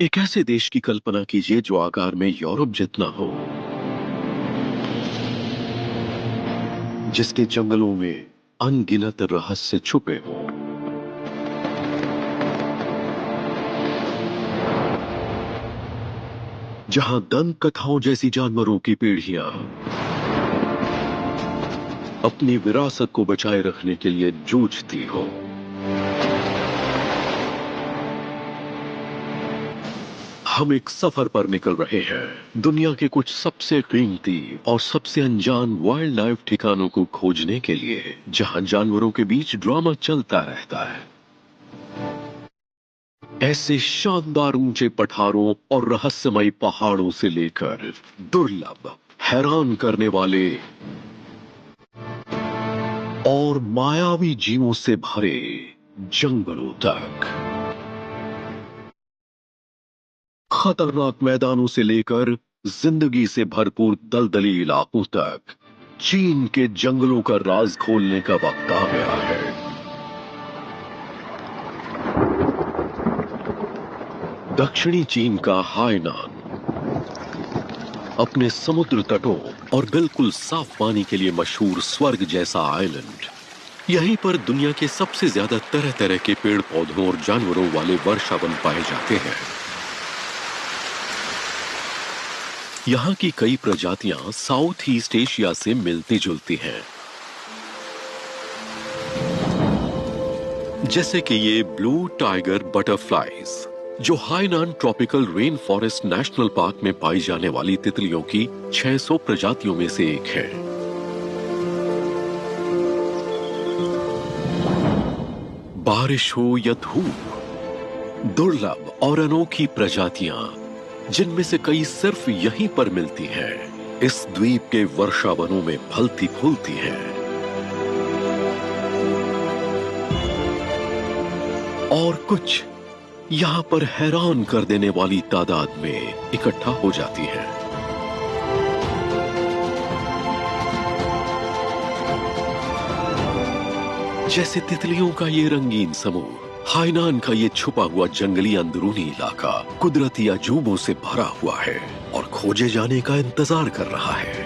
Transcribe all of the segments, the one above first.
एक ऐसे देश की कल्पना कीजिए जो आकार में यूरोप जितना हो, जिसके जंगलों में अनगिनत रहस्य छुपे हों, जहां दंत कथाओं जैसी जानवरों की पीढ़ियां अपनी विरासत को बचाए रखने के लिए जूझती हो। हम एक सफर पर निकल रहे हैं, दुनिया के कुछ सबसे कीमती और सबसे अनजान वाइल्ड लाइफ ठिकानों को खोजने के लिए, जहां जानवरों के बीच ड्रामा चलता रहता है। ऐसे शानदार ऊंचे पठारों और रहस्यमयी पहाड़ों से लेकर दुर्लभ, हैरान करने वाले और मायावी जीवों से भरे जंगलों तक, खतरनाक मैदानों से लेकर जिंदगी से भरपूर दलदली इलाकों तक, चीन के जंगलों का राज खोलने का वक्त आ गया है। दक्षिणी चीन का हाइनान अपने समुद्र तटों और बिल्कुल साफ पानी के लिए मशहूर स्वर्ग जैसा आइलैंड। यहीं पर दुनिया के सबसे ज्यादा तरह तरह के पेड़ पौधों और जानवरों वाले वर्षा वन पाए जाते हैं। यहाँ की कई प्रजातियां साउथ ईस्ट एशिया से मिलती जुलती हैं, जैसे कि ये ब्लू टाइगर बटरफ्लाइज, जो Hainan tropical rain forest national park में पाई जाने वाली तितलियों की 600 प्रजातियों में से एक है। बारिश हो या धूप, दुर्लभ और अनोखी प्रजातियां, जिनमें से कई सिर्फ यहीं पर मिलती हैं, इस द्वीप के वर्षा वनों में फलती फूलती हैं। और कुछ यहां पर हैरान कर देने वाली तादाद में इकट्ठा हो जाती है। जैसे तितलियों का ये रंगीन समूह, हाइनान का ये छुपा हुआ जंगली अंदरूनी इलाका कुदरती अजूबों से भरा हुआ है और खोजे जाने का इंतजार कर रहा है।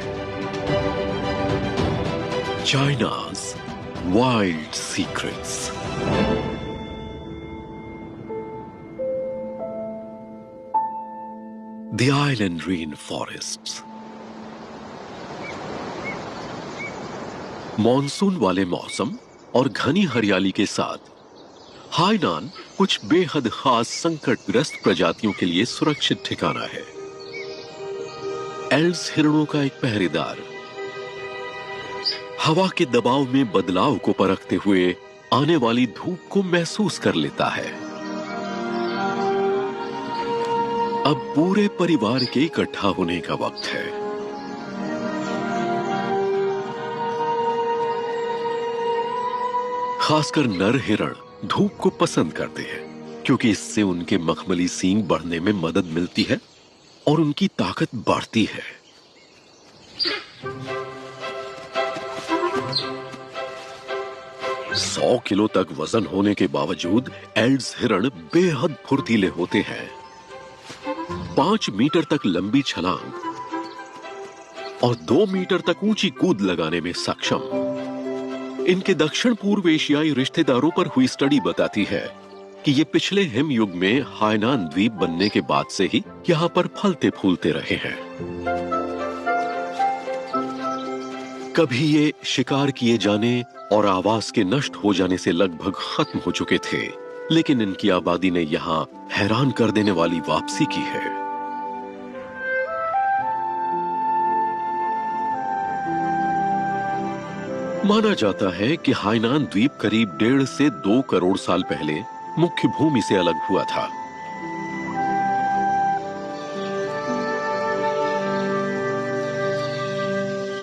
चाइना's wild secrets. The Island Rainforests। Monsoon वाले मौसम और घनी हरियाली के साथ हाइनान कुछ बेहद खास संकटग्रस्त प्रजातियों के लिए सुरक्षित ठिकाना है। एल्स हिरणों का एक पहरेदार हवा के दबाव में बदलाव को परखते हुए आने वाली धूप को महसूस कर लेता है। अब पूरे परिवार के इकट्ठा होने का वक्त है। खासकर नर हिरण धूप को पसंद करते हैं, क्योंकि इससे उनके मखमली सींग बढ़ने में मदद मिलती है और उनकी ताकत बढ़ती है। सौ किलो तक वजन होने के बावजूद एल्स हिरण बेहद फुर्तीले होते हैं। 5 मीटर तक लंबी छलांग और 2 मीटर तक ऊंची कूद लगाने में सक्षम। इनके दक्षिण पूर्व एशियाई रिश्तेदारों पर हुई स्टडी बताती है कि ये पिछले हिमयुग में हाइनान द्वीप बनने के बाद से ही यहाँ पर फलते फूलते रहे हैं। कभी ये शिकार किए जाने और आवास के नष्ट हो जाने से लगभग खत्म हो चुके थे, लेकिन इनकी आबादी ने यहाँ हैरान कर देने वाली वापसी की है। माना जाता है कि हाइनान द्वीप करीब 1.5 से 2 करोड़ साल पहले मुख्य भूमि से अलग हुआ था।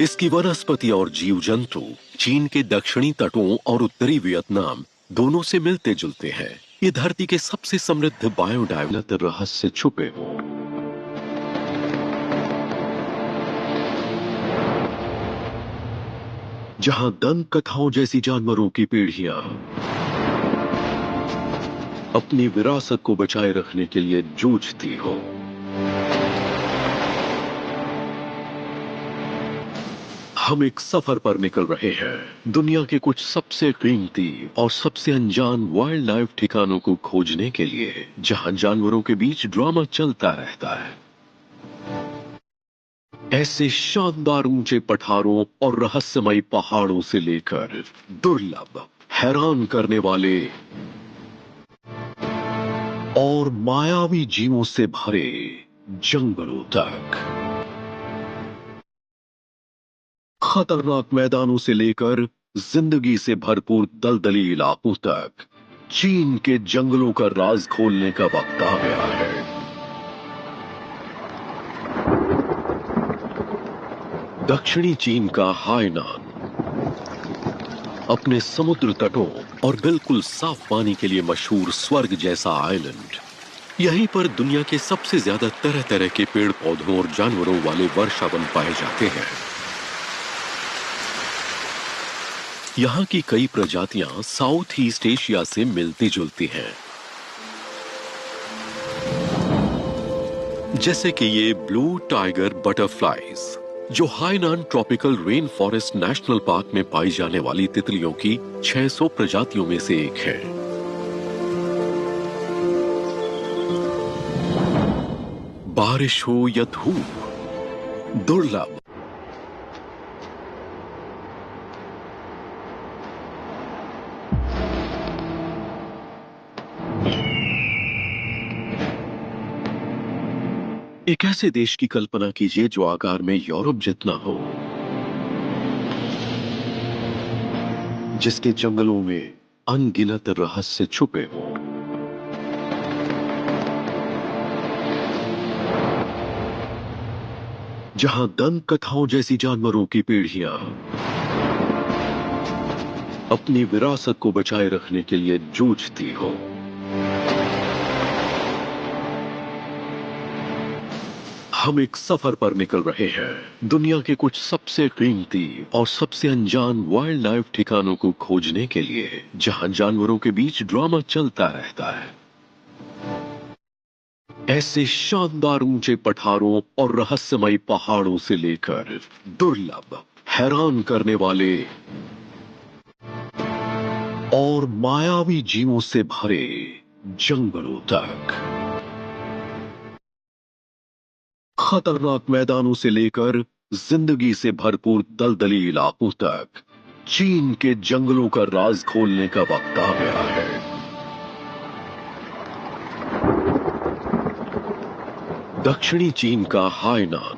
इसकी वनस्पति और जीव जंतु चीन के दक्षिणी तटों और उत्तरी वियतनाम दोनों से मिलते जुलते हैं। ये धरती के सबसे समृद्ध बायोडाइवर्सिटी रहस्य छुपे हों, जहां दंत कथाओं जैसी जानवरों की पीढ़ियां अपनी विरासत को बचाए रखने के लिए जूझती हो। हम एक सफर पर निकल रहे हैं, दुनिया के कुछ सबसे कीमती और सबसे अनजान वाइल्ड लाइफ ठिकानों को खोजने के लिए, जहां जानवरों के बीच ड्रामा चलता रहता है। ऐसे शानदार ऊंचे पठारों और रहस्यमयी पहाड़ों से लेकर दुर्लभ, हैरान करने वाले और मायावी जीवों से भरे जंगलों तक, खतरनाक मैदानों से लेकर जिंदगी से भरपूर दलदली इलाकों तक, चीन के जंगलों का राज खोलने का वक्त आ गया है। दक्षिणी चीन का हाइनान अपने समुद्र तटों और बिल्कुल साफ पानी के लिए मशहूर स्वर्ग जैसा आइलैंड। यहीं पर दुनिया के सबसे ज्यादा तरह तरह के पेड़ पौधों और जानवरों वाले वर्षावन पाए जाते हैं। यहाँ की कई प्रजातियां साउथ ईस्ट एशिया से मिलती जुलती हैं, जैसे कि ये ब्लू टाइगर बटरफ्लाइज, जो Hainan tropical rain forest national park में पाई जाने वाली तितलियों की 600 प्रजातियों में से एक है। बारिश हो या धूप, दुर्लभ एक ऐसे देश की कल्पना कीजिए जो आकार में यूरोप जितना हो, जिसके जंगलों में अनगिनत रहस्य छुपे हों, जहां दंत कथाओं जैसी जानवरों की पीढ़ियां अपनी विरासत को बचाए रखने के लिए जूझती हो। हम एक सफर पर निकल रहे हैं, दुनिया के कुछ सबसे कीमती और सबसे अनजान वाइल्ड लाइफ ठिकानों को खोजने के लिए, जहां जानवरों के बीच ड्रामा चलता रहता है। ऐसे शानदार ऊंचे पठारों और रहस्यमयी पहाड़ों से लेकर दुर्लभ, हैरान करने वाले और मायावी जीवों से भरे जंगलों तक, खतरनाक मैदानों से लेकर जिंदगी से भरपूर दलदली इलाकों तक, चीन के जंगलों का राज खोलने का वक्त आ गया है। दक्षिणी चीन का हाइनान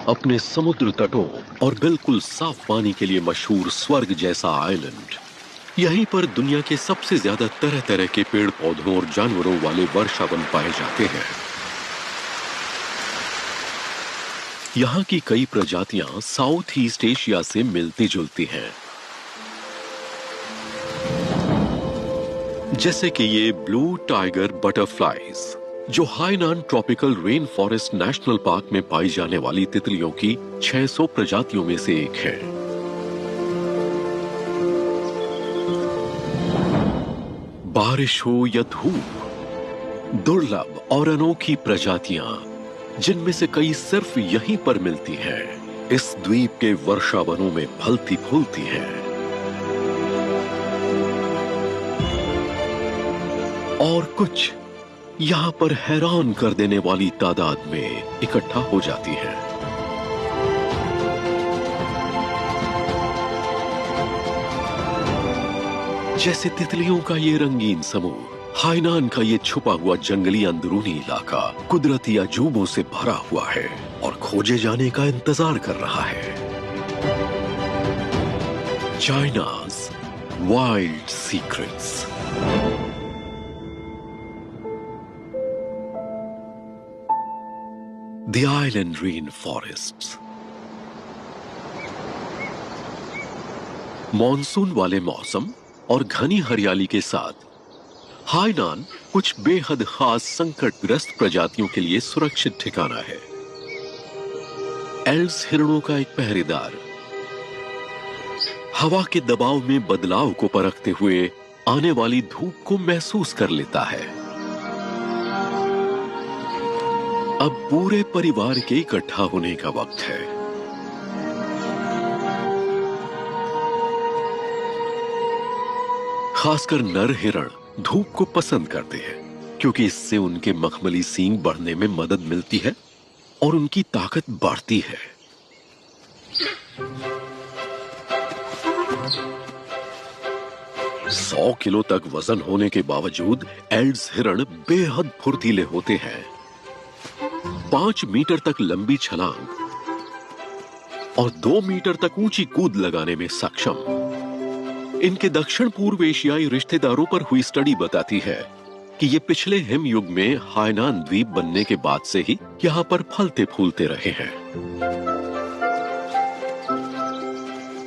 अपने समुद्र तटों और बिल्कुल साफ पानी के लिए मशहूर स्वर्ग जैसा आइलैंड। यहीं पर दुनिया के सबसे ज्यादा तरह तरह के पेड़ पौधों और जानवरों वाले वर्षावन पाए जाते हैं। यहाँ की कई प्रजातियां साउथ ईस्ट एशिया से मिलती जुलती हैं, जैसे कि ये ब्लू टाइगर बटरफ्लाइज, जो Hainan tropical rain forest national park में पाई जाने वाली तितलियों की 600 प्रजातियों में से एक है। बारिश हो या धूप, दुर्लभ और अनोखी प्रजातियां, जिनमें से कई सिर्फ यहीं पर मिलती हैं, इस द्वीप के वर्षावनों में फलती फूलती हैं। और कुछ यहां पर हैरान कर देने वाली तादाद में इकट्ठा हो जाती हैं। जैसे तितलियों का ये रंगीन समूह, हाइनान का ये छुपा हुआ जंगली अंदरूनी इलाका कुदरती अजूबों से भरा हुआ है और खोजे जाने का इंतजार कर रहा है। चाइना's wild secrets. The Island Rainforests। Monsoon वाले मौसम और घनी हरियाली के साथ हाइनान कुछ बेहद खास संकटग्रस्त प्रजातियों के लिए सुरक्षित ठिकाना है। एल्स हिरणों का एक पहरेदार हवा के दबाव में बदलाव को परखते हुए आने वाली धूप को महसूस कर लेता है। अब पूरे परिवार के इकट्ठा होने का वक्त है। खासकर नर हिरण धूप को पसंद करते हैं क्योंकि इससे उनके मखमली सींग बढ़ने में मदद मिलती है और उनकी ताकत बढ़ती है। सौ किलो तक वजन होने के बावजूद एल्ड्स हिरण बेहद फुर्तीले होते हैं। 5 मीटर तक लंबी छलांग और 2 मीटर तक ऊंची कूद लगाने में सक्षम। इनके दक्षिण पूर्व एशियाई रिश्तेदारों पर हुई स्टडी बताती है कि ये पिछले हिमयुग में हाइनान द्वीप बनने के बाद से ही यहाँ पर फलते फूलते रहे हैं।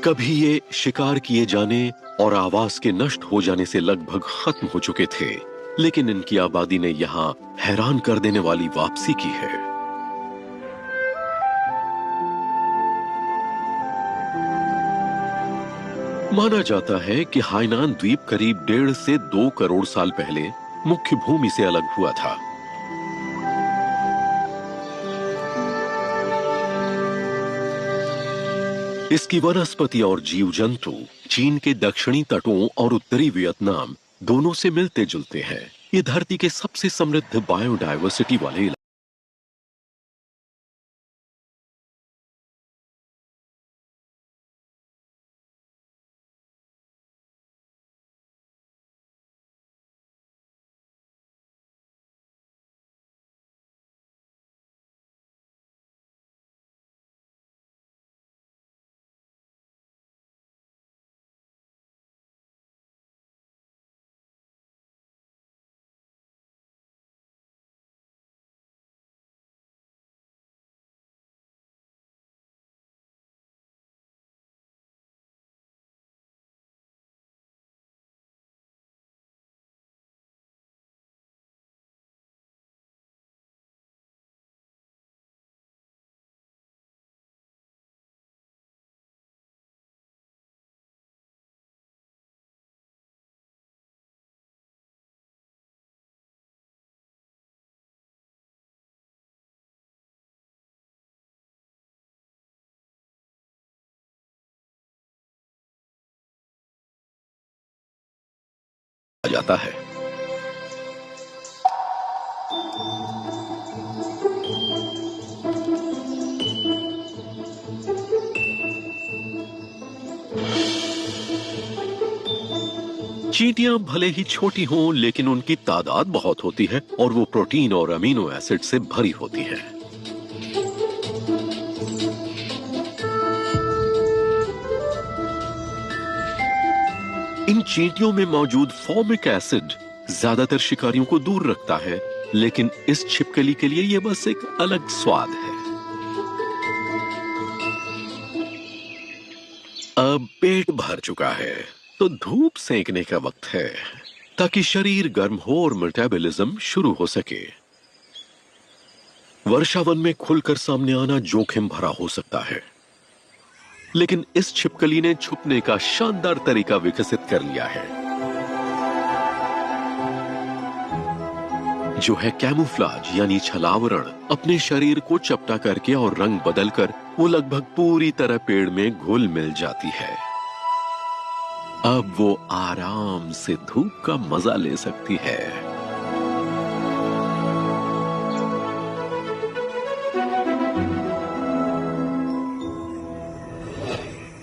कभी ये शिकार किए जाने और आवास के नष्ट हो जाने से लगभग खत्म हो चुके थे, लेकिन इनकी आबादी ने यहाँ हैरान कर देने वाली वापसी की है। माना जाता है कि हाइनान द्वीप करीब 1.5 से 2 करोड़ साल पहले मुख्य भूमि से अलग हुआ था। इसकी वनस्पति और जीव जंतु चीन के दक्षिणी तटों और उत्तरी वियतनाम दोनों से मिलते जुलते हैं। ये धरती के सबसे समृद्ध बायोडायवर्सिटी वाले आ जाता है। चींटियां भले ही छोटी हों, लेकिन उनकी तादाद बहुत होती है और वो प्रोटीन और अमीनो एसिड से भरी होती है। इन चींटियों में मौजूद फॉर्मिक एसिड ज्यादातर शिकारियों को दूर रखता है, लेकिन इस छिपकली के लिए यह बस एक अलग स्वाद है। अब पेट भर चुका है तो धूप सेंकने का वक्त है ताकि शरीर गर्म हो और मेटाबॉलिज्म शुरू हो सके। वर्षावन में खुलकर सामने आना जोखिम भरा हो सकता है, लेकिन इस छिपकली ने छुपने का शानदार तरीका विकसित कर लिया है, जो है कैमोफ्लाज यानी छलावरण। अपने शरीर को चपटा करके और रंग बदलकर वो लगभग पूरी तरह पेड़ में घुल मिल जाती है। अब वो आराम से धूप का मजा ले सकती है।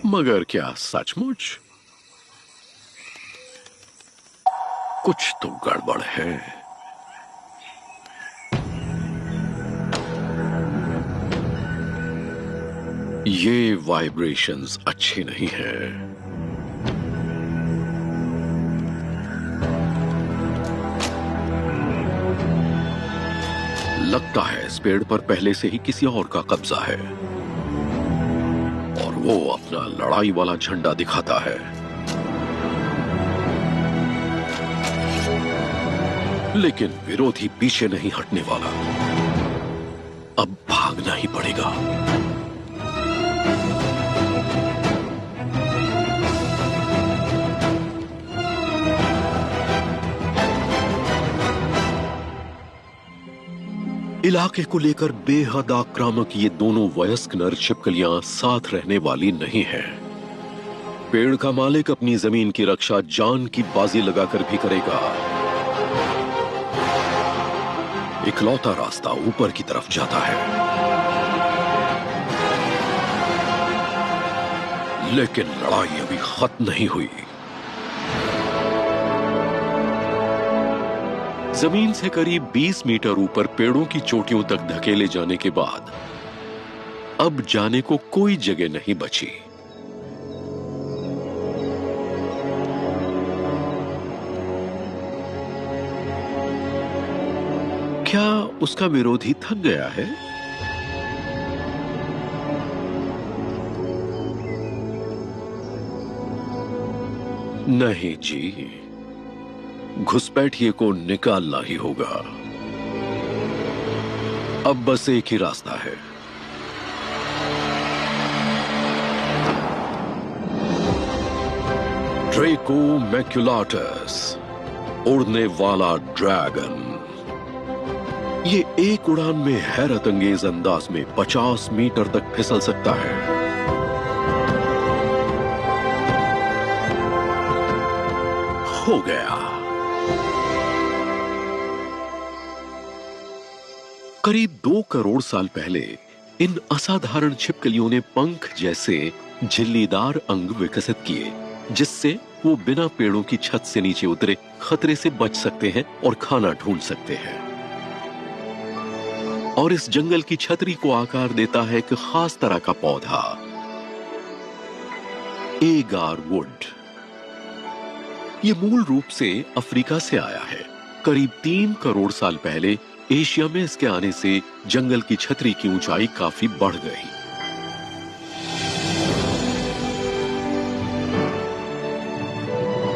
मगर क्या सचमुच? कुछ तो गड़बड़ है। ये वाइब्रेशंस अच्छे नहीं हैं। लगता है इस पेड़ पर पहले से ही किसी और का कब्जा है और वो अपना लड़ाई वाला झंडा दिखाता है। लेकिन विरोधी पीछे नहीं हटने वाला। अब भागना ही पड़ेगा। इलाके को लेकर बेहद आक्रामक ये दोनों वयस्क नर छिपकलियां साथ रहने वाली नहीं है। पेड़ का मालिक अपनी जमीन की रक्षा जान की बाजी लगाकर भी करेगा। इकलौता रास्ता ऊपर की तरफ जाता है, लेकिन लड़ाई अभी खत्म नहीं हुई। जमीन से करीब 20 मीटर ऊपर पेड़ों की चोटियों तक धकेले जाने के बाद अब जाने को कोई जगह नहीं बची। क्या उसका विरोधी थक गया है? नहीं जी, घुसपैठिए को निकालना ही होगा। अब बस एक ही रास्ता है। ड्रेको मैक्युलाटस, उड़ने वाला ड्रैगन। ये एक उड़ान में हैरत अंगेज अंदाज में 50 मीटर तक फिसल सकता है। हो गया। करीब 2 करोड़ साल पहले इन असाधारण छिपकलियों ने पंख जैसे झिल्लीदार अंग विकसित किए, जिससे वो बिना पेड़ों की छत से नीचे उतरे खतरे से बच सकते हैं और खाना ढूंढ सकते हैं। और इस जंगल की छतरी को आकार देता है एक खास तरह का पौधा, एगार वुड। ये मूल रूप से अफ्रीका से आया है। करीब 3 करोड़ साल पहले एशिया में इसके आने से जंगल की छतरी की ऊंचाई काफी बढ़ गई।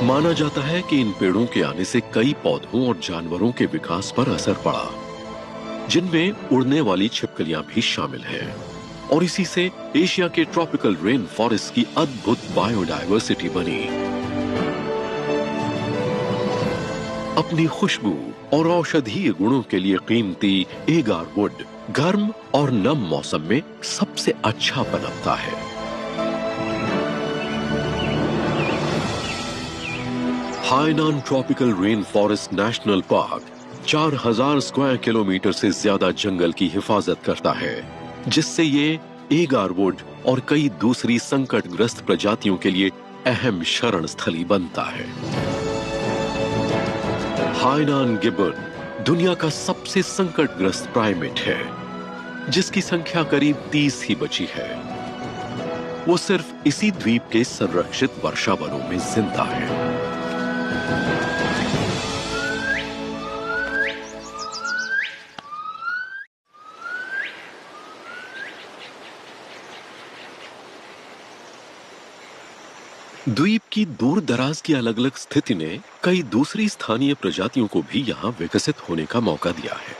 माना जाता है कि इन पेड़ों के आने से कई पौधों और जानवरों के विकास पर असर पड़ा, जिनमें उड़ने वाली छिपकलियां भी शामिल हैं। और इसी से एशिया के ट्रॉपिकल रेन फॉरेस्ट की अद्भुत बायोडायवर्सिटी बनी। अपनी खुशबू और औषधीय गुणों के लिए कीमती एगार वुड गर्म और नम मौसम में सबसे अच्छा पनपता है। Hainan tropical rain forest national park 4000 square kilometre से ज्यादा जंगल की हिफाजत करता है, जिससे ये एगार वुड और कई दूसरी संकटग्रस्त प्रजातियों के लिए अहम शरण स्थली बनता है। हाइनान गिब्बन दुनिया का सबसे संकटग्रस्त प्राइमेट है, जिसकी संख्या करीब 30 ही बची है। वो सिर्फ इसी द्वीप के संरक्षित वर्षा वनों में जिंदा है। द्वीप की दूर दराज की अलग अलग स्थिति ने कई दूसरी स्थानीय प्रजातियों को भी यहां विकसित होने का मौका दिया है।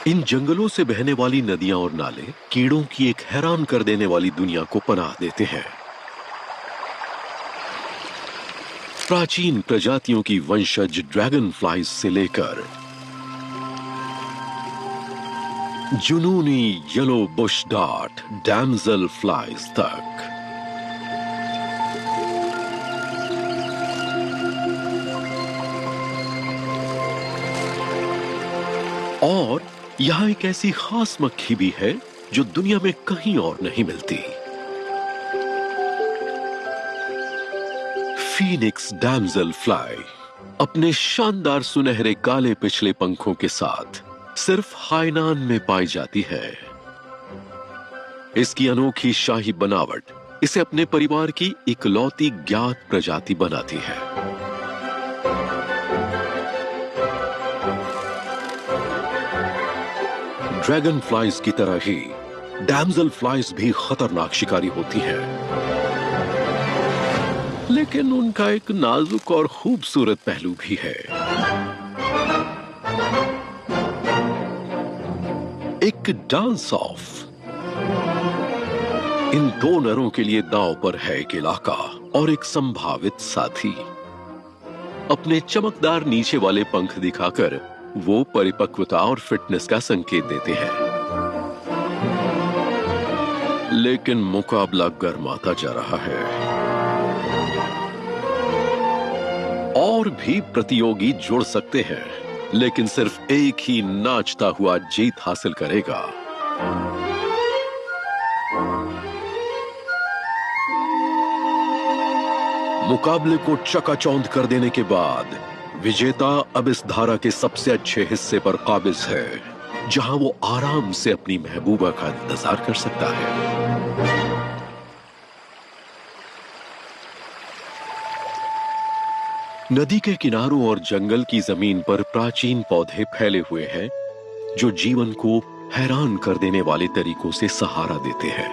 इन जंगलों से बहने वाली नदियां और नाले कीड़ों की एक हैरान कर देने वाली दुनिया को पनाह देते हैं। प्राचीन प्रजातियों की वंशज ड्रैगन फ्लाइज से लेकर जुनूनी yellow bush dart damsel flies तक, और यहां एक ऐसी खास मक्खी भी है जो दुनिया में कहीं और नहीं मिलती। फीनिक्स डैमजल फ्लाई अपने शानदार सुनहरे काले पिछले पंखों के साथ सिर्फ हाइनान में पाई जाती है। इसकी अनोखी शाही बनावट इसे अपने परिवार की इकलौती ज्ञात प्रजाति बनाती है। ड्रैगन फ्लाइज की तरह ही डैमजल फ्लाइज भी खतरनाक शिकारी होती हैं, लेकिन उनका एक नाजुक और खूबसूरत पहलू भी है। एक डांस ऑफ। इन दो नरों के लिए दांव पर है एक इलाका और एक संभावित साथी। अपने चमकदार नीचे वाले पंख दिखाकर वो परिपक्वता और फिटनेस का संकेत देते हैं। लेकिन मुकाबला गर्माता जा रहा है और भी प्रतियोगी जुड़ सकते हैं, लेकिन सिर्फ एक ही नाचता हुआ जीत हासिल करेगा। मुकाबले को चकाचौंध कर देने के बाद विजेता अब इस धारा के सबसे अच्छे हिस्से पर काबिज है, जहां वो आराम से अपनी महबूबा का इंतजार कर सकता है। नदी के किनारों और जंगल की जमीन पर प्राचीन पौधे फैले हुए हैं, जो जीवन को हैरान कर देने वाले तरीकों से सहारा देते हैं।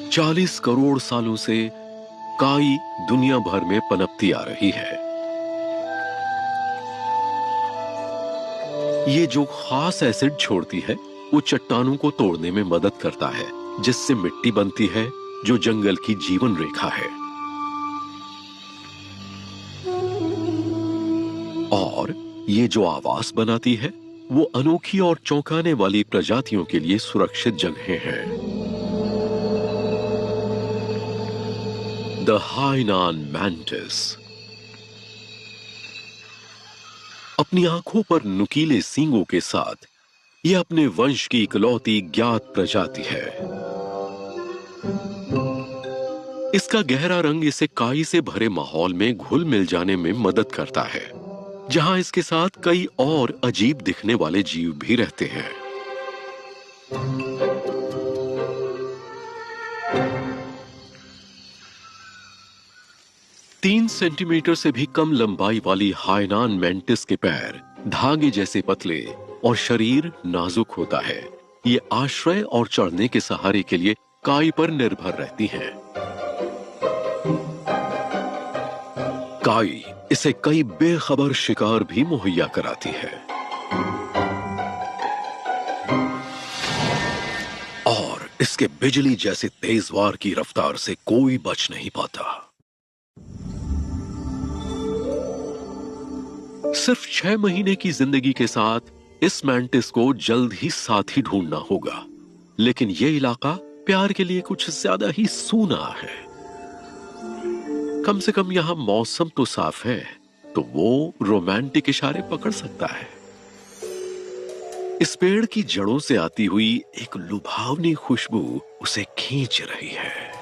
40 करोड़ सालों से काई दुनिया भर में पनपती आ रही है। ये जो खास एसिड छोड़ती है, वो चट्टानों को तोड़ने में मदद करता है, जिससे मिट्टी बनती है, जो जंगल की जीवन रेखा है। और ये जो आवास बनाती है, वो अनोखी और चौंकाने वाली प्रजातियों के लिए सुरक्षित जगहें हैं। द हाइनान मैंटिस अपनी आंखों पर नुकीले सींगों के साथ यह अपने वंश की इकलौती ज्ञात प्रजाति है। इसका गहरा रंग इसे काई से भरे माहौल में घुल मिल जाने में मदद करता है, जहां इसके साथ कई और अजीब दिखने वाले जीव भी रहते हैं। 3 सेंटीमीटर से भी कम लंबाई वाली हाइनान मैंटिस के पैर धागे जैसे पतले और शरीर नाजुक होता है। ये आश्रय और चढ़ने के सहारे के लिए काई पर निर्भर रहती हैं। काई इसे कई बेखबर शिकार भी मुहैया कराती है और इसके बिजली जैसे तेज वार की रफ्तार से कोई बच नहीं पाता। सिर्फ 6 महीने की जिंदगी के साथ इस मैंटिस को जल्द ही साथी ढूंढना होगा, लेकिन यह इलाका प्यार के लिए कुछ ज्यादा ही सूना है। कम से कम यहां मौसम तो साफ है, तो वो रोमांटिक इशारे पकड़ सकता है। इस पेड़ की जड़ों से आती हुई एक लुभावनी खुशबू उसे खींच रही है।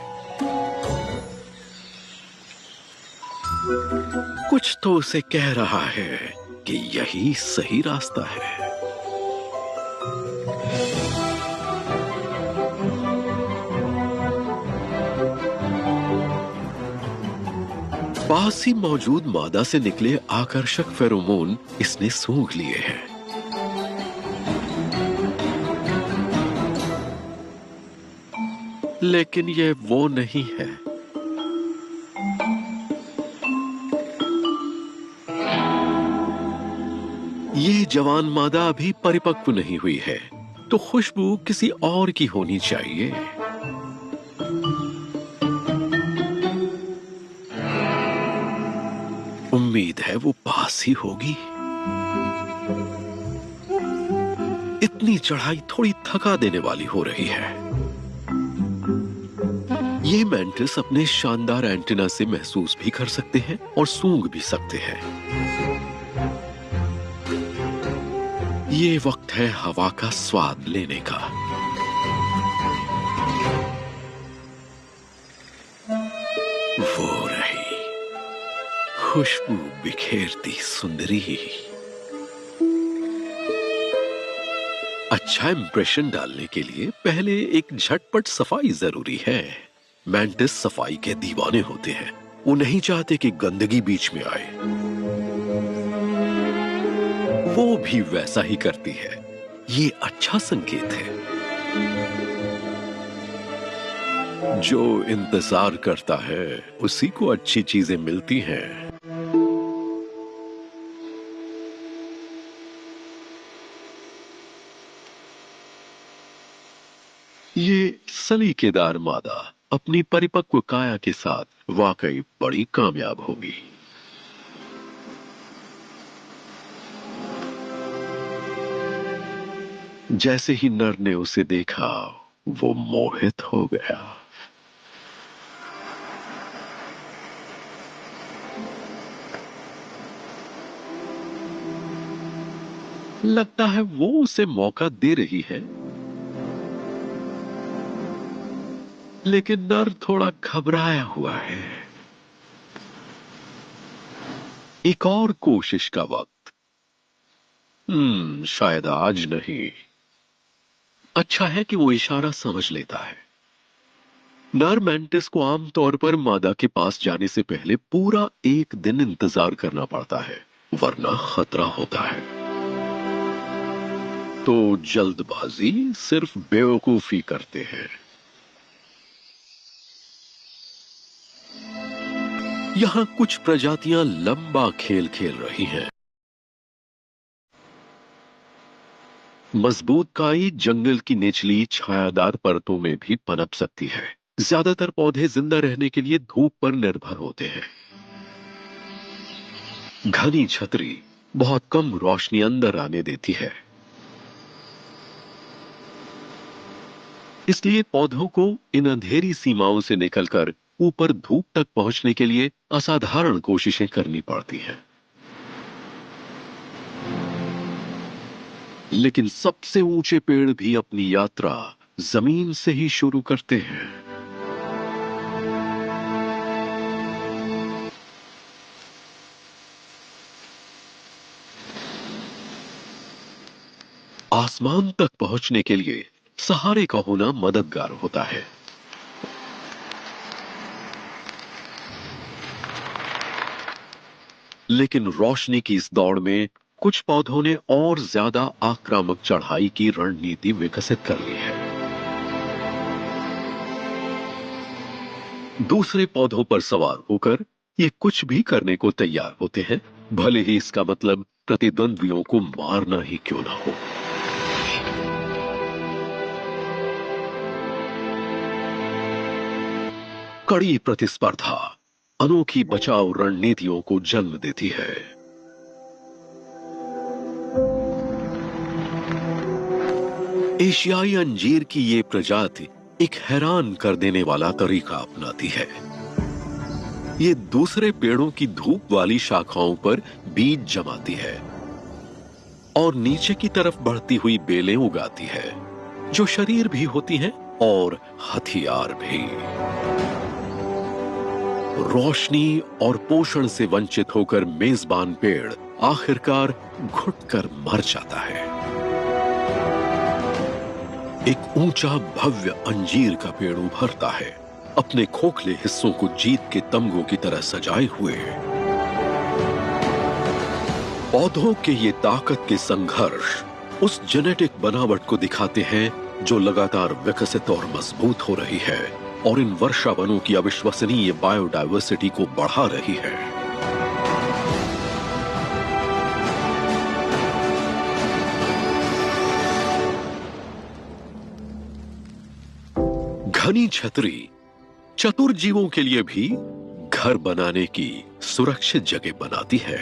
कुछ तो उसे कह रहा है कि यही सही रास्ता है। पास ही मौजूद मादा से निकले आकर्षक फेरोमोन इसने सूंघ लिए हैं। लेकिन यह वो नहीं है। ये जवान मादा अभी परिपक्व नहीं हुई है, तो खुशबू किसी और की होनी चाहिए। उम्मीद है वो पास ही होगी। इतनी चढ़ाई थोड़ी थका देने वाली हो रही है। ये मैंटिस अपने शानदार एंटीना से महसूस भी कर सकते हैं और सूंघ भी सकते हैं। ये वक्त है हवा का स्वाद लेने का। वो रही खुशबू बिखेरती सुंदरी। अच्छा इंप्रेशन डालने के लिए पहले एक झटपट सफाई जरूरी है। मैंटिस सफाई के दीवाने होते हैं। वो नहीं चाहते कि गंदगी बीच में आए। वो भी वैसा ही करती है। ये अच्छा संकेत है। जो इंतजार करता है उसी को अच्छी चीजें मिलती हैं। ये सलीकेदार मादा अपनी परिपक्व काया के साथ वाकई बड़ी कामयाब होगी। जैसे ही नर ने उसे देखा, वो मोहित हो गया। लगता है वो उसे मौका दे रही है, लेकिन नर थोड़ा घबराया हुआ है। एक और कोशिश का वक्त। शायद आज नहीं। अच्छा है कि वो इशारा समझ लेता है। नर मैंटिस को आमतौर पर मादा के पास जाने से पहले पूरा एक दिन इंतजार करना पड़ता है, वरना खतरा होता है। तो जल्दबाजी सिर्फ बेवकूफी करते हैं। यहां कुछ प्रजातियां लंबा खेल खेल रही हैं। मजबूत काई जंगल की निचली छायादार परतों में भी पनप सकती है। ज्यादातर पौधे जिंदा रहने के लिए धूप पर निर्भर होते हैं। घनी छतरी बहुत कम रोशनी अंदर आने देती है, इसलिए पौधों को इन अंधेरी सीमाओं से निकलकर ऊपर धूप तक पहुंचने के लिए असाधारण कोशिशें करनी पड़ती हैं। लेकिन सबसे ऊंचे पेड़ भी अपनी यात्रा जमीन से ही शुरू करते हैं। आसमान तक पहुंचने के लिए सहारे का होना मददगार होता है। लेकिन रोशनी की इस दौड़ में कुछ पौधों ने और ज्यादा आक्रामक चढ़ाई की रणनीति विकसित कर ली है। दूसरे पौधों पर सवार होकर ये कुछ भी करने को तैयार होते हैं, भले ही इसका मतलब प्रतिद्वंद्वियों को मारना ही क्यों ना हो। कड़ी प्रतिस्पर्धा अनोखी बचाव रणनीतियों को जन्म देती है। एशियाई अंजीर की ये प्रजाति एक हैरान कर देने वाला तरीका अपनाती है। ये दूसरे पेड़ों की धूप वाली शाखाओं पर बीज जमाती है और नीचे की तरफ बढ़ती हुई बेलें उगाती है, जो शरीर भी होती हैं और हथियार भी। रोशनी और पोषण से वंचित होकर मेजबान पेड़ आखिरकार घुटकर मर जाता है। एक ऊंचा भव्य अंजीर का पेड़ उभरता है, अपने खोखले हिस्सों को जीत के तमगों की तरह सजाए हुए। पौधों के ये ताकत के संघर्ष उस जेनेटिक बनावट को दिखाते हैं जो लगातार विकसित और मजबूत हो रही है और इन वर्षा वनों की अविश्वसनीय बायोडायवर्सिटी को बढ़ा रही है। घनी छतरी चतुर जीवों के लिए भी घर बनाने की सुरक्षित जगह बनाती है।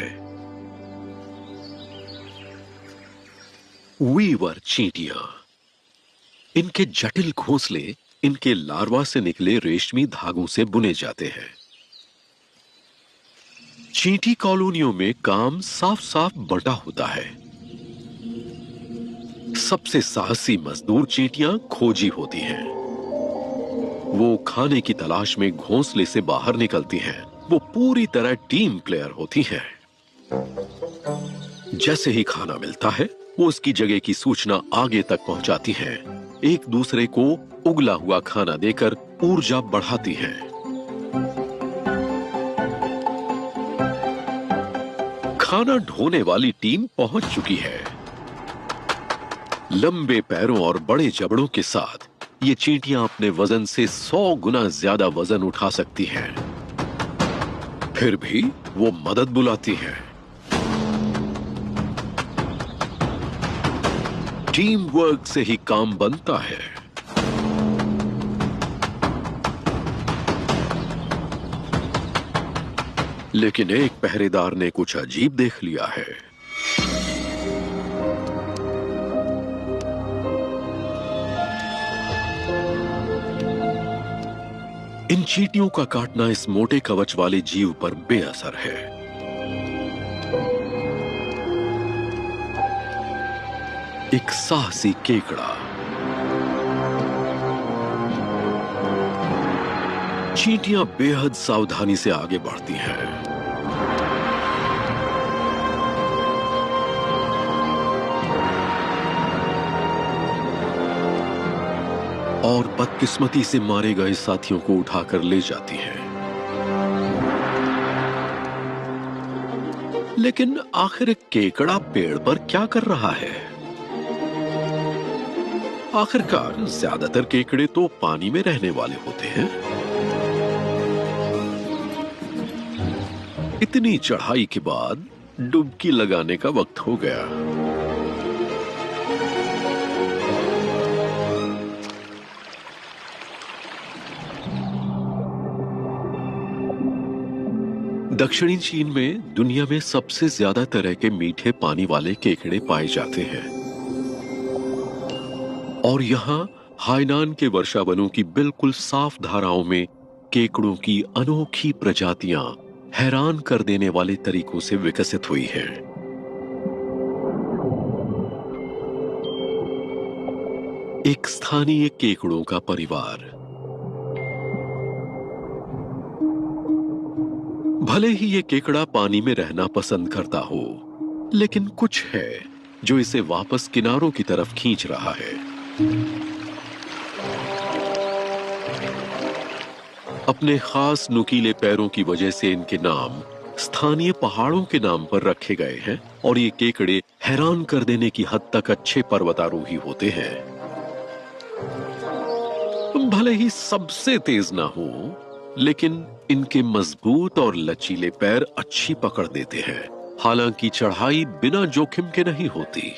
वीवर चींटियां, इनके जटिल घोंसले इनके लार्वा से निकले रेशमी धागों से बुने जाते हैं। चींटी कॉलोनियों में काम साफ साफ बंटा होता है। सबसे साहसी मजदूर चींटियां खोजी होती हैं। वो खाने की तलाश में घोंसले से बाहर निकलती हैं। वो पूरी तरह टीम प्लेयर होती हैं। जैसे ही खाना मिलता है, वो उसकी जगह की सूचना आगे तक पहुंचाती हैं। एक दूसरे को उगला हुआ खाना देकर ऊर्जा बढ़ाती हैं। खाना ढोने वाली टीम पहुंच चुकी है। लंबे पैरों और बड़े जबड़ों के साथ ये चींटियां अपने वजन से 100 गुना ज्यादा वजन उठा सकती हैं। फिर भी वो मदद बुलाती हैं। टीम वर्क से ही काम बनता है। लेकिन एक पहरेदार ने कुछ अजीब देख लिया है। इन चींटियों का काटना इस मोटे कवच वाले जीव पर बेअसर है। एक साहसी केकड़ा। चींटियां बेहद सावधानी से आगे बढ़ती हैं। और बदकिस्मती से मारे गए साथियों को उठाकर ले जाती हैं। लेकिन आखिर एक केकड़ा पेड़ पर क्या कर रहा है? आखिरकार ज्यादातर केकड़े तो पानी में रहने वाले होते हैं। इतनी चढ़ाई के बाद डुबकी लगाने का वक्त हो गया। दक्षिणी चीन में दुनिया में सबसे ज्यादा तरह के मीठे पानी वाले केकड़े पाए जाते हैं। और यहां हाइनान के वर्षावनों की बिल्कुल साफ धाराओं में केकड़ों की अनोखी प्रजातियां हैरान कर देने वाले तरीकों से विकसित हुई हैं। एक स्थानीय केकड़ों का परिवार। भले ही ये केकड़ा पानी में रहना पसंद करता हो, लेकिन कुछ है जो इसे वापस किनारों की तरफ खींच रहा है। अपने खास नुकीले पैरों की वजह से इनके नाम स्थानीय पहाड़ों के नाम पर रखे गए हैं और ये केकड़े हैरान कर देने की हद तक अच्छे पर्वतारोही होते हैं। भले ही सबसे तेज ना हो, लेकिन इनके मजबूत और लचीले पैर अच्छी पकड़ देते हैं। हालांकि चढ़ाई बिना जोखिम के नहीं होती।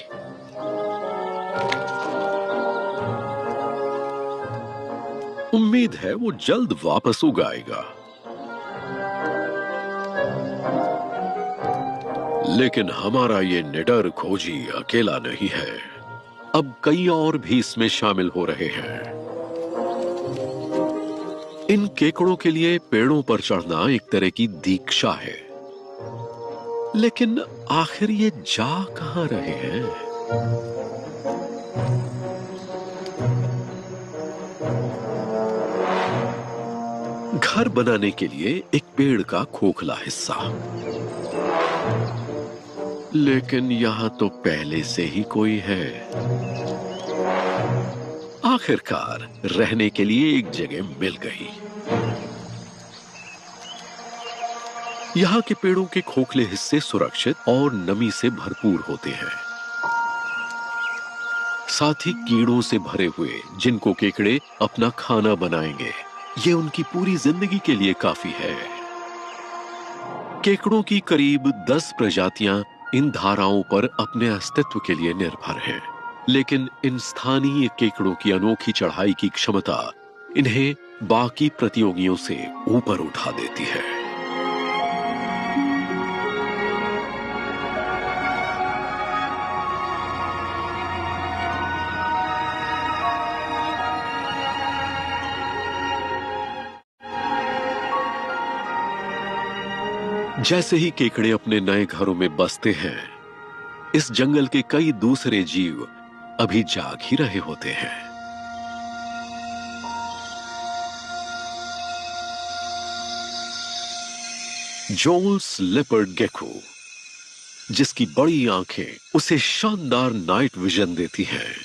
उम्मीद है वो जल्द वापस उगाएगा। लेकिन हमारा ये निडर खोजी अकेला नहीं है। अब कई और भी इसमें शामिल हो रहे हैं। इन केकड़ों के लिए पेड़ों पर चढ़ना एक तरह की दीक्षा है। लेकिन आखिर ये जा कहां रहे हैं? घर बनाने के लिए एक पेड़ का खोखला हिस्सा। लेकिन यहां तो पहले से ही कोई है। आखिरकार रहने के लिए एक जगह मिल गई। यहां के पेड़ों के खोखले हिस्से सुरक्षित और नमी से भरपूर होते हैं। साथ ही कीड़ों से भरे हुए, जिनको केकड़े अपना खाना बनाएंगे। ये उनकी पूरी जिंदगी के लिए काफी है। केकड़ों की करीब 10 प्रजातियां इन धाराओं पर अपने अस्तित्व के लिए निर्भर हैं। लेकिन इन स्थानीय केकड़ों की अनोखी चढ़ाई की क्षमता इन्हें बाकी प्रतियोगियों से ऊपर उठा देती है। जैसे ही केकड़े अपने नए घरों में बसते हैं, इस जंगल के कई दूसरे जीव अभी जाग ही रहे होते हैं। जोल्स लेपर्ड गेको, जिसकी बड़ी आंखें उसे शानदार नाइट विजन देती हैं।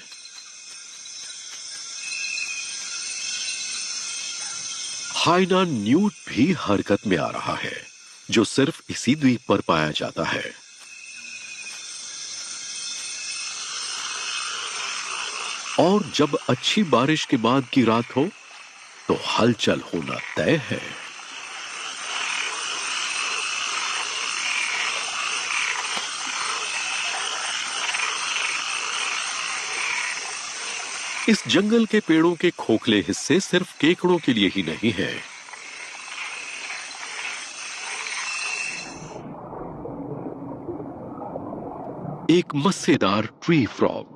हाइनान न्यूट भी हरकत में आ रहा है, जो सिर्फ इसी द्वीप पर पाया जाता है। और जब अच्छी बारिश के बाद की रात हो, तो हलचल होना तय है। इस जंगल के पेड़ों के खोखले हिस्से सिर्फ केकड़ों के लिए ही नहीं है। एक मस्सेदार ट्री फ्रॉग,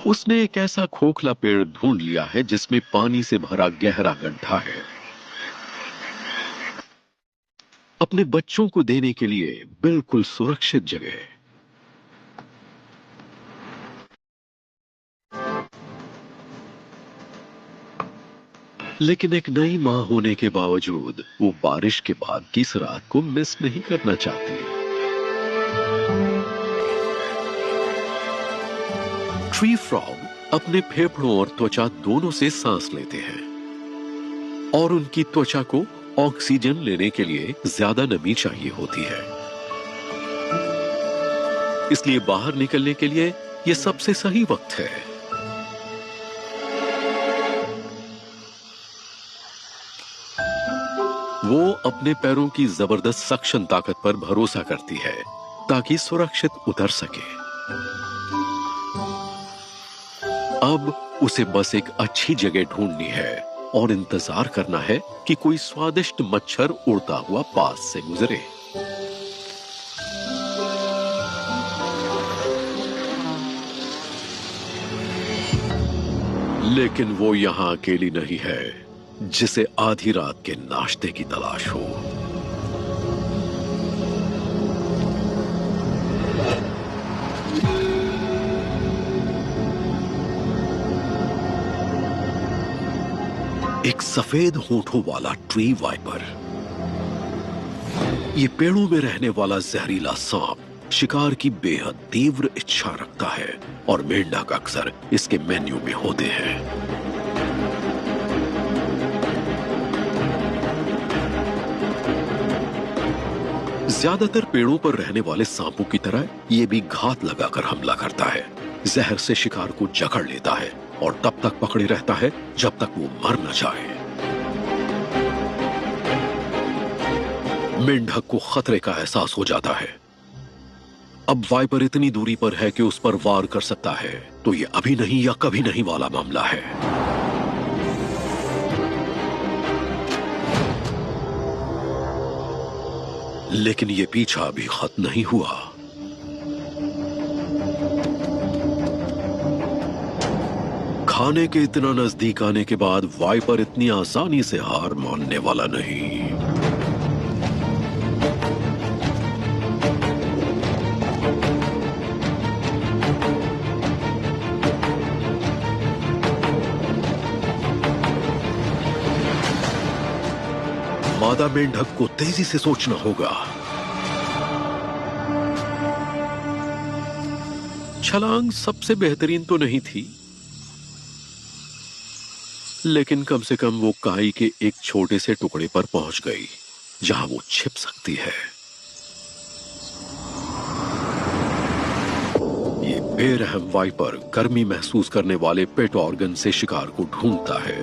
उसने एक ऐसा खोखला पेड़ ढूंढ लिया है जिसमें पानी से भरा गहरा गड्ढा है, अपने बच्चों को देने के लिए बिल्कुल सुरक्षित जगह। लेकिन एक नई मां होने के बावजूद वो बारिश के बाद की इस रात को मिस नहीं करना चाहती। ट्री फ्रॉग अपने फेफड़ों और त्वचा दोनों से सांस लेते हैं और उनकी त्वचा को ऑक्सीजन लेने के लिए ज्यादा नमी चाहिए होती है। इसलिए बाहर निकलने के लिए यह सबसे सही वक्त है। वो अपने पैरों की जबरदस्त सक्शन ताकत पर भरोसा करती है ताकि सुरक्षित उतर सके। अब उसे बस एक अच्छी जगह ढूंढनी है और इंतजार करना है कि कोई स्वादिष्ट मच्छर उड़ता हुआ पास से गुजरे। लेकिन वो यहां अकेली नहीं है जिसे आधी रात के नाश्ते की तलाश हो। एक सफेद होठों वाला ट्री वाइपर, ये पेड़ों में रहने वाला जहरीला सांप शिकार की बेहद तीव्र इच्छा रखता है और मेंढक अक्सर इसके मेन्यू में होते हैं। ज्यादातर पेड़ों पर रहने वाले सांपों की तरह ये भी घात लगाकर हमला करता है, जहर से शिकार को जकड़ लेता है और तब तक पकड़े रहता है जब तक वो मर न जाए। मेंढक को खतरे का एहसास हो जाता है। अब वाइपर इतनी दूरी पर है कि उस पर वार कर सकता है, तो ये अभी नहीं या कभी नहीं वाला मामला है। लेकिन ये पीछा अभी खत्म नहीं हुआ। खाने के इतना नजदीक आने के बाद वाइपर इतनी आसानी से हार मानने वाला नहीं। मादा मेंढक को तेजी से सोचना होगा। छलांग सबसे बेहतरीन तो नहीं थी, लेकिन कम से कम वो काई के एक छोटे से टुकड़े पर पहुंच गई जहां वो छिप सकती है। ये बेरहम वाइपर गर्मी महसूस करने वाले पेट ऑर्गन से शिकार को ढूंढता है,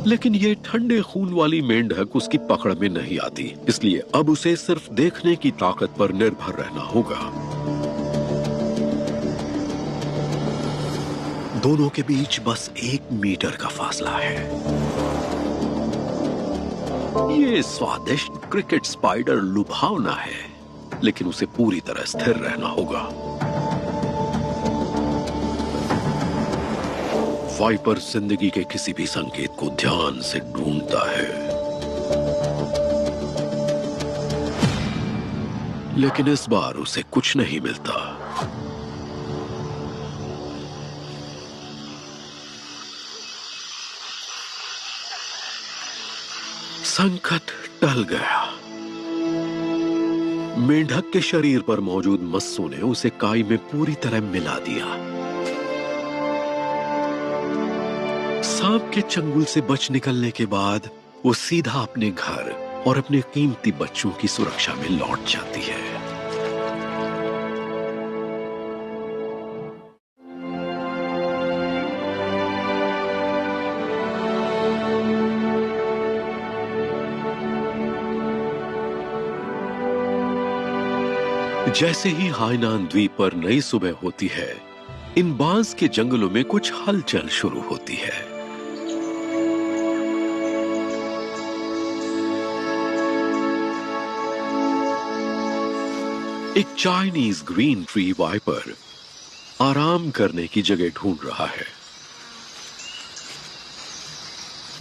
लेकिन ये ठंडे खून वाली मेंढक उसकी पकड़ में नहीं आती, इसलिए अब उसे सिर्फ देखने की ताकत पर निर्भर रहना होगा। दोनों के बीच बस 1 मीटर का फासला है। ये स्वादिष्ट क्रिकेट स्पाइडर लुभावना है, लेकिन उसे पूरी तरह स्थिर रहना होगा। वाइपर जिंदगी के किसी भी संकेत को ध्यान से ढूंढता है, लेकिन इस बार उसे कुछ नहीं मिलता। संकट टल गया। मेंढक के शरीर पर मौजूद मस्सों ने उसे काई में पूरी तरह मिला दिया। सांप के चंगुल से बच निकलने के बाद वो सीधा अपने घर और अपने कीमती बच्चों की सुरक्षा में लौट जाती है। जैसे ही हाइनान द्वीप पर नई सुबह होती है, इन बांस के जंगलों में कुछ हलचल शुरू होती है। एक चाइनीज ग्रीन ट्री वाइपर आराम करने की जगह ढूंढ रहा है।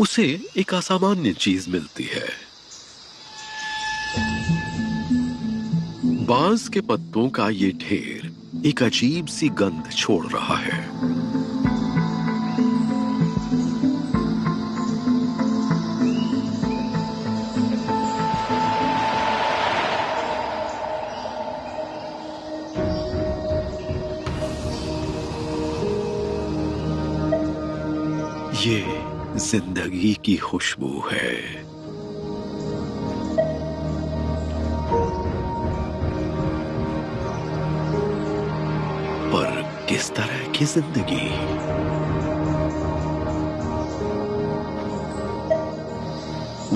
उसे एक असामान्य चीज मिलती है। बांस के पत्तों का ये ढेर एक अजीब सी गंध छोड़ रहा है। ये जिंदगी की खुशबू है। पर किस तरह की जिंदगी?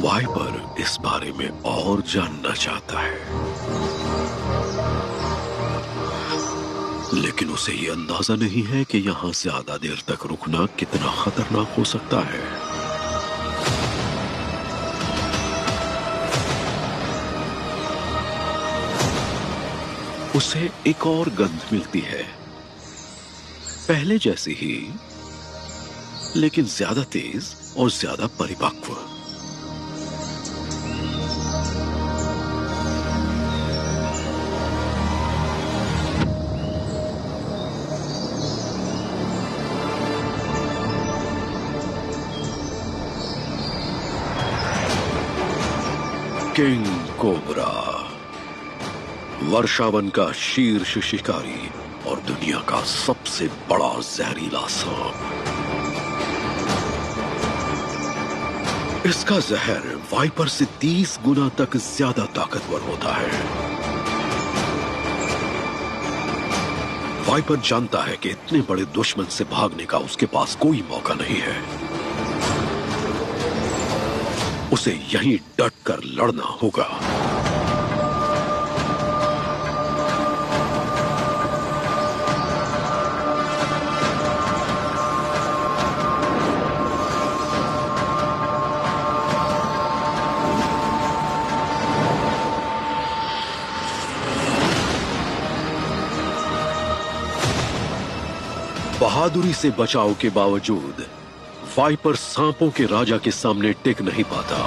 वाइपर इस बारे में और जानना चाहता है, लेकिन उसे ये अंदाजा नहीं है कि यहां ज्यादा देर तक रुकना कितना खतरनाक हो सकता है। उसे एक और गंध मिलती है, पहले जैसी ही, लेकिन ज्यादा तेज और ज्यादा परिपक्व। किंग कोबरा, वर्षावन का शीर्ष शिकारी और दुनिया का सबसे बड़ा जहरीला सांप। इसका जहर वाइपर से 30 गुना तक ज्यादा ताकतवर होता है। वाइपर जानता है कि इतने बड़े दुश्मन से भागने का उसके पास कोई मौका नहीं है। उसे यहीं डट कर लड़ना होगा। बहादुरी से बचाव के बावजूद वाइपर सांपों के राजा के सामने टिक नहीं पाता।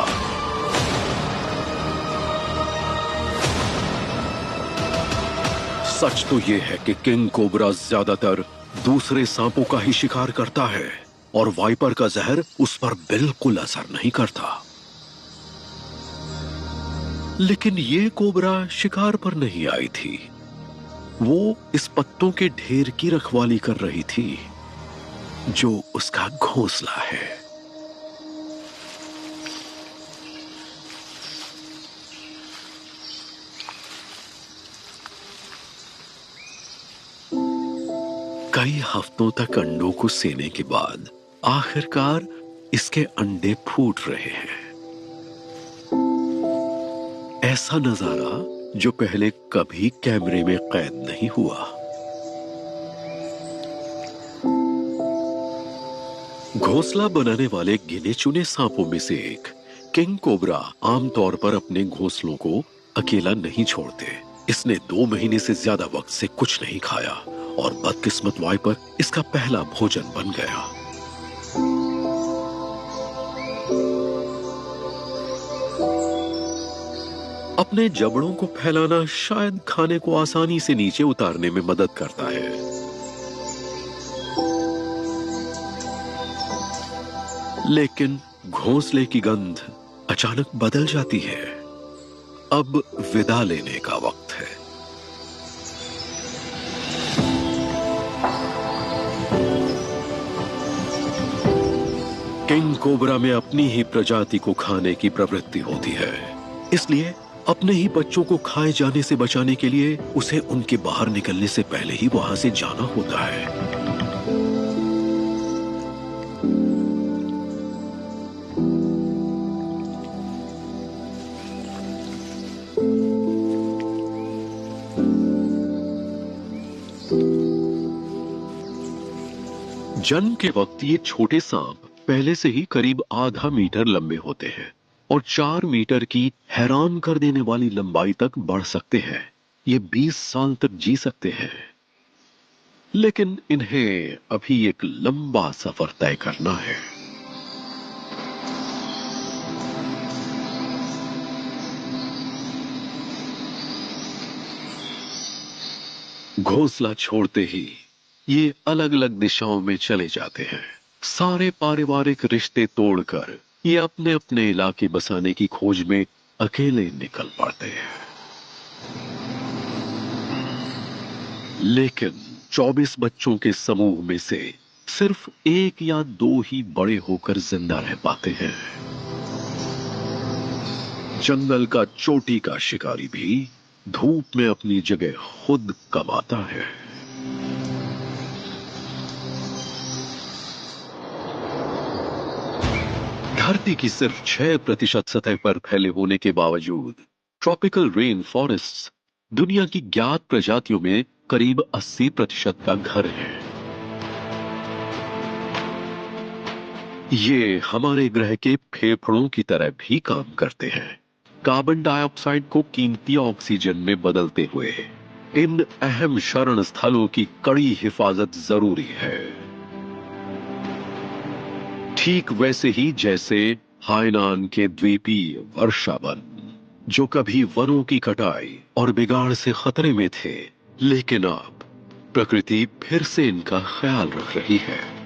सच तो यह है कि किंग कोबरा ज्यादातर दूसरे सांपों का ही शिकार करता है और वाइपर का जहर उस पर बिल्कुल असर नहीं करता। लेकिन ये कोबरा शिकार पर नहीं आई थी। वो इस पत्तों के ढेर की रखवाली कर रही थी जो उसका घोंसला है। कई हफ्तों तक अंडों को सेने के बाद आखिरकार इसके अंडे फूट रहे हैं। ऐसा नजारा जो पहले कभी कैमरे में कैद नहीं हुआ। घोंसला बनाने वाले गिने चुने सांपों में से एक किंग कोबरा आमतौर पर अपने घोंसलों को अकेला नहीं छोड़ते। इसने 2 महीने से ज्यादा वक्त से कुछ नहीं खाया और बदकिस्मत वाइपर इसका पहला भोजन बन गया। अपने जबड़ों को फैलाना शायद खाने को आसानी से नीचे उतारने में मदद करता है। लेकिन घोंसले की गंध अचानक बदल जाती है। अब विदा लेने का वक्त है। किंग कोबरा में अपनी ही प्रजाति को खाने की प्रवृत्ति होती है, इसलिए अपने ही बच्चों को खाए जाने से बचाने के लिए उसे उनके बाहर निकलने से पहले ही वहां से जाना होता है। जन्म के वक्त ये छोटे सांप पहले से ही करीब आधा मीटर लंबे होते हैं और 4 मीटर की हैरान कर देने वाली लंबाई तक बढ़ सकते हैं। ये 20 साल तक जी सकते हैं। लेकिन इन्हें अभी एक लंबा सफर तय करना है। घोंसला छोड़ते ही ये अलग अलग दिशाओं में चले जाते हैं। सारे पारिवारिक रिश्ते तोड़कर ये अपने अपने इलाके बसाने की खोज में अकेले निकल पड़ते हैं। लेकिन 24 बच्चों के समूह में से सिर्फ एक या दो ही बड़े होकर जिंदा रह पाते हैं। जंगल का चोटी का शिकारी भी धूप में अपनी जगह खुद कमाता है। धरती की सिर्फ 6% सतह पर फैले होने के बावजूद ट्रॉपिकल रेन फॉरेस्ट दुनिया की ज्ञात प्रजातियों में करीब 80% का घर है। ये हमारे ग्रह के फेफड़ों की तरह भी काम करते हैं, कार्बन डाइऑक्साइड को कीमती ऑक्सीजन में बदलते हुए। इन अहम शरण स्थलों की कड़ी हिफाजत जरूरी है, ठीक वैसे ही जैसे हाइनान के द्वीपीय वर्षावन, जो कभी वनों की कटाई और बिगाड़ से खतरे में थे, लेकिन अब प्रकृति फिर से इनका ख्याल रख रही है।